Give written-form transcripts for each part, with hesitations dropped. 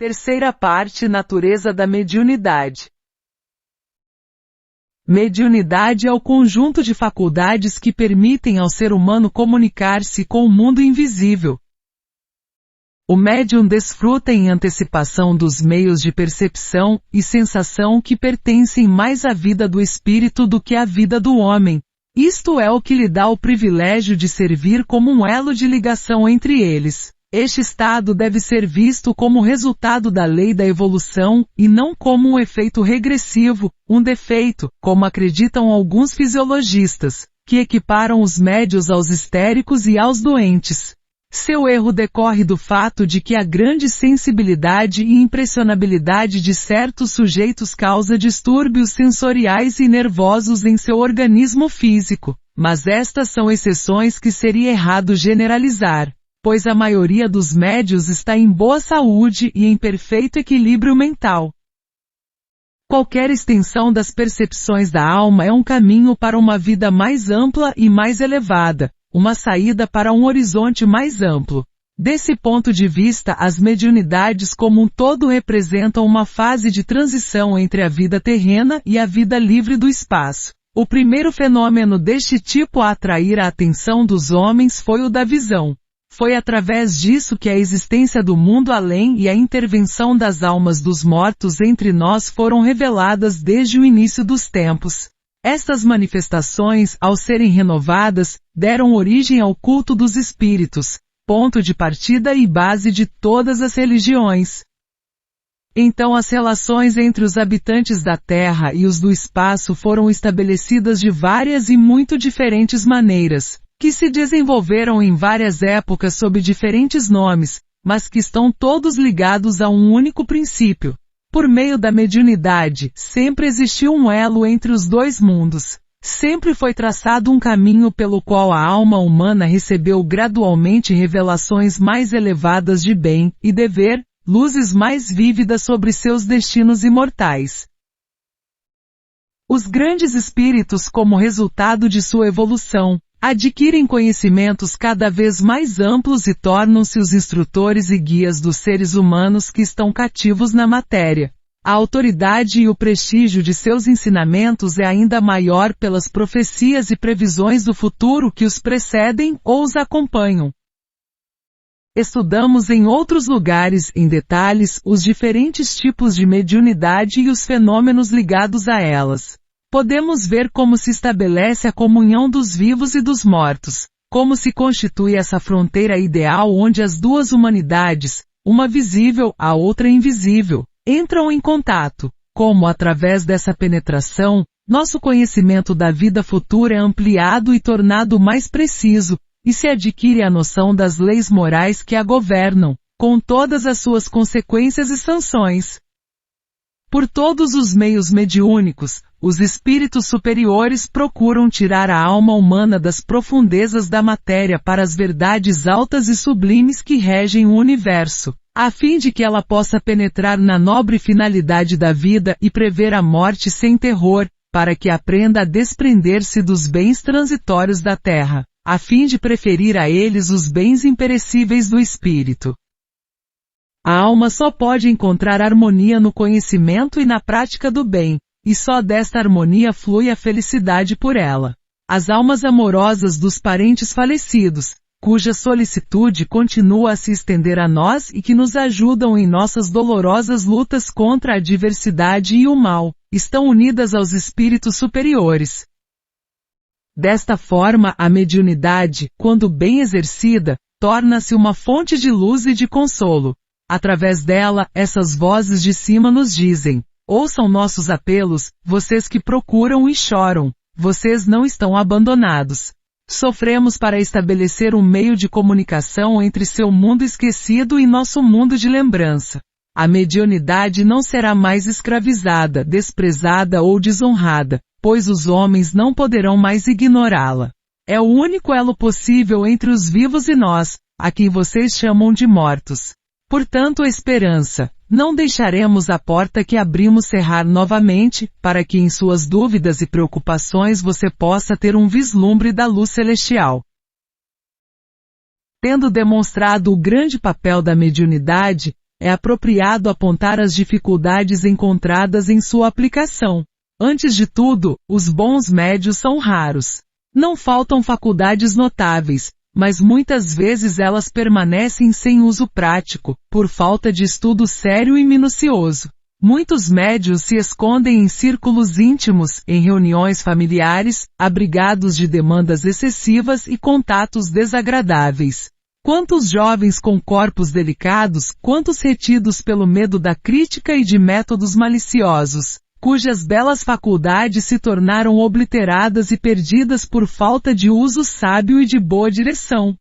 Terceira parte: natureza da mediunidade. Mediunidade é o conjunto de faculdades que permitem ao ser humano comunicar-se com o mundo invisível. O médium desfruta em antecipação dos meios de percepção e sensação que pertencem mais à vida do espírito do que à vida do homem. Isto é o que lhe dá o privilégio de servir como um elo de ligação entre eles. Este estado deve ser visto como resultado da lei da evolução, e não como um efeito regressivo, um defeito, como acreditam alguns fisiologistas, que equiparam os médios aos histéricos e aos doentes. Seu erro decorre do fato de que a grande sensibilidade e impressionabilidade de certos sujeitos causa distúrbios sensoriais e nervosos em seu organismo físico, mas estas são exceções que seria errado generalizar, pois a maioria dos médios está em boa saúde e em perfeito equilíbrio mental. Qualquer extensão das percepções da alma é um caminho para uma vida mais ampla e mais elevada, uma saída para um horizonte mais amplo. Desse ponto de vista, as mediunidades como um todo representam uma fase de transição entre a vida terrena e a vida livre do espaço. O primeiro fenômeno deste tipo a atrair a atenção dos homens foi o da visão. Foi através disso que a existência do mundo além e a intervenção das almas dos mortos entre nós foram reveladas desde o início dos tempos. Estas manifestações, ao serem renovadas, deram origem ao culto dos espíritos, ponto de partida e base de todas as religiões. Então as relações entre os habitantes da Terra e os do espaço foram estabelecidas de várias e muito diferentes maneiras, que se desenvolveram em várias épocas sob diferentes nomes, mas que estão todos ligados a um único princípio. Por meio da mediunidade, sempre existiu um elo entre os dois mundos. Sempre foi traçado um caminho pelo qual a alma humana recebeu gradualmente revelações mais elevadas de bem e dever, luzes mais vívidas sobre seus destinos imortais. Os grandes espíritos, como resultado de sua evolução, adquirem conhecimentos cada vez mais amplos e tornam-se os instrutores e guias dos seres humanos que estão cativos na matéria. A autoridade e o prestígio de seus ensinamentos é ainda maior pelas profecias e previsões do futuro que os precedem ou os acompanham. Estudamos em outros lugares, em detalhes, os diferentes tipos de mediunidade e os fenômenos ligados a elas. Podemos ver como se estabelece a comunhão dos vivos e dos mortos, como se constitui essa fronteira ideal onde as duas humanidades, uma visível, a outra invisível, entram em contato, como através dessa penetração, nosso conhecimento da vida futura é ampliado e tornado mais preciso, e se adquire a noção das leis morais que a governam, com todas as suas consequências e sanções. Por todos os meios mediúnicos, os espíritos superiores procuram tirar a alma humana das profundezas da matéria para as verdades altas e sublimes que regem o universo, a fim de que ela possa penetrar na nobre finalidade da vida e prever a morte sem terror, para que aprenda a desprender-se dos bens transitórios da terra, a fim de preferir a eles os bens imperecíveis do espírito. A alma só pode encontrar harmonia no conhecimento e na prática do bem, e só desta harmonia flui a felicidade por ela. As almas amorosas dos parentes falecidos, cuja solicitude continua a se estender a nós e que nos ajudam em nossas dolorosas lutas contra a adversidade e o mal, estão unidas aos espíritos superiores. Desta forma, a mediunidade, quando bem exercida, torna-se uma fonte de luz e de consolo. Através dela, essas vozes de cima nos dizem: ouçam nossos apelos, vocês que procuram e choram, vocês não estão abandonados. Sofremos para estabelecer um meio de comunicação entre seu mundo esquecido e nosso mundo de lembrança. A mediunidade não será mais escravizada, desprezada ou desonrada, pois os homens não poderão mais ignorá-la. É o único elo possível entre os vivos e nós, a quem vocês chamam de mortos. Portanto, a esperança, não deixaremos a porta que abrimos cerrar novamente, para que em suas dúvidas e preocupações você possa ter um vislumbre da luz celestial. Tendo demonstrado o grande papel da mediunidade, é apropriado apontar as dificuldades encontradas em sua aplicação. Antes de tudo, os bons médios são raros. Não faltam faculdades notáveis, mas muitas vezes elas permanecem sem uso prático, por falta de estudo sério e minucioso. Muitos médios se escondem em círculos íntimos, em reuniões familiares, abrigados de demandas excessivas e contatos desagradáveis. Quantos jovens com corpos delicados, quantos retidos pelo medo da crítica e de métodos maliciosos, cujas belas faculdades se tornaram obliteradas e perdidas por falta de uso sábio e de boa direção.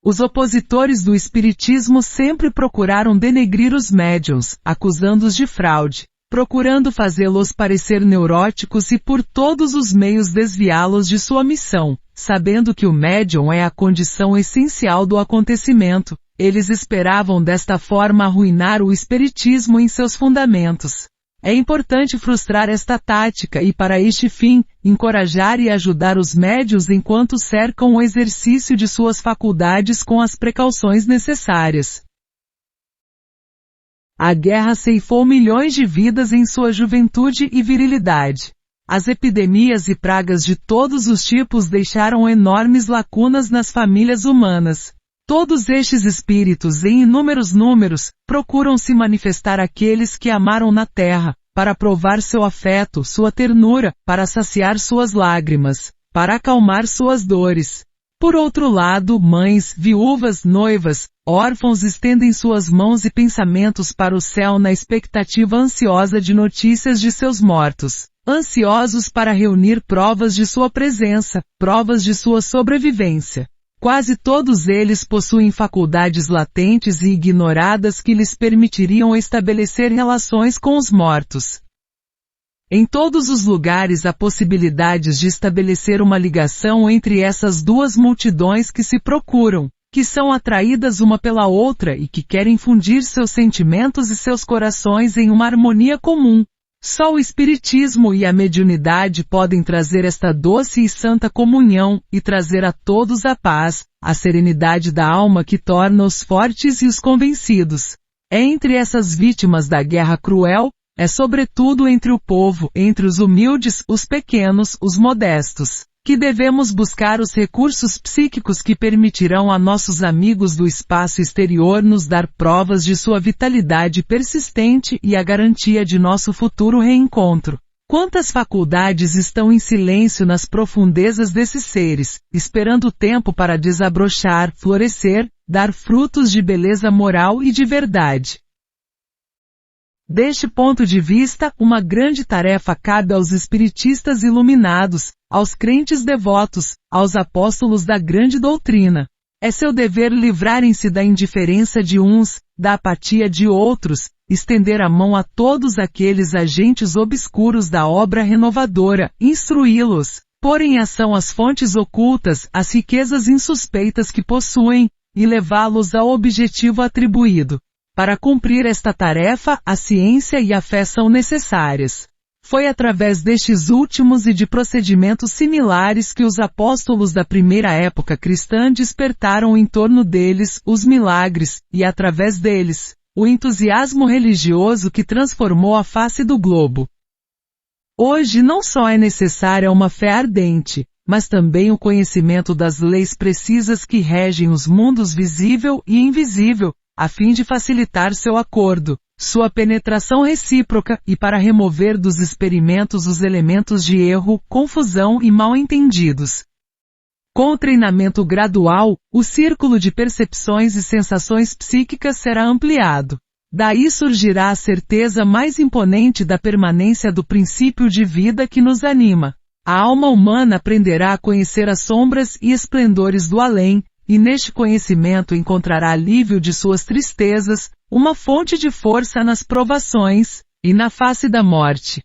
Os opositores do espiritismo sempre procuraram denegrir os médiuns, acusando-os de fraude, procurando fazê-los parecer neuróticos e por todos os meios desviá-los de sua missão, sabendo que o médium é a condição essencial do acontecimento. Eles esperavam desta forma arruinar o espiritismo em seus fundamentos. É importante frustrar esta tática e, para este fim, encorajar e ajudar os médiuns enquanto cercam o exercício de suas faculdades com as precauções necessárias. A guerra ceifou milhões de vidas em sua juventude e virilidade. As epidemias e pragas de todos os tipos deixaram enormes lacunas nas famílias humanas. Todos estes espíritos, em inúmeros números, procuram se manifestar àqueles que amaram na terra, para provar seu afeto, sua ternura, para saciar suas lágrimas, para acalmar suas dores. Por outro lado, mães, viúvas, noivas, órfãos estendem suas mãos e pensamentos para o céu na expectativa ansiosa de notícias de seus mortos, ansiosos para reunir provas de sua presença, provas de sua sobrevivência. Quase todos eles possuem faculdades latentes e ignoradas que lhes permitiriam estabelecer relações com os mortos. Em todos os lugares há possibilidades de estabelecer uma ligação entre essas duas multidões que se procuram, que são atraídas uma pela outra e que querem fundir seus sentimentos e seus corações em uma harmonia comum. Só o espiritismo e a mediunidade podem trazer esta doce e santa comunhão, e trazer a todos a paz, a serenidade da alma que torna os fortes e os convencidos. É entre essas vítimas da guerra cruel, é sobretudo entre o povo, entre os humildes, os pequenos, os modestos, que devemos buscar os recursos psíquicos que permitirão a nossos amigos do espaço exterior nos dar provas de sua vitalidade persistente e a garantia de nosso futuro reencontro. Quantas faculdades estão em silêncio nas profundezas desses seres, esperando o tempo para desabrochar, florescer, dar frutos de beleza moral e de verdade. Deste ponto de vista, uma grande tarefa cabe aos espiritistas iluminados, aos crentes devotos, aos apóstolos da grande doutrina. É seu dever livrarem-se da indiferença de uns, da apatia de outros, estender a mão a todos aqueles agentes obscuros da obra renovadora, instruí-los, pôr em ação as fontes ocultas, as riquezas insuspeitas que possuem, e levá-los ao objetivo atribuído. Para cumprir esta tarefa, a ciência e a fé são necessárias. Foi através destes últimos e de procedimentos similares que os apóstolos da primeira época cristã despertaram em torno deles os milagres, e através deles, o entusiasmo religioso que transformou a face do globo. Hoje não só é necessária uma fé ardente, mas também o conhecimento das leis precisas que regem os mundos visível e invisível, a fim de facilitar seu acordo, sua penetração recíproca e para remover dos experimentos os elementos de erro, confusão e mal-entendidos. Com o treinamento gradual, o círculo de percepções e sensações psíquicas será ampliado. Daí surgirá a certeza mais imponente da permanência do princípio de vida que nos anima. A alma humana aprenderá a conhecer as sombras e esplendores do além, e neste conhecimento encontrará alívio de suas tristezas, uma fonte de força nas provações, e na face da morte.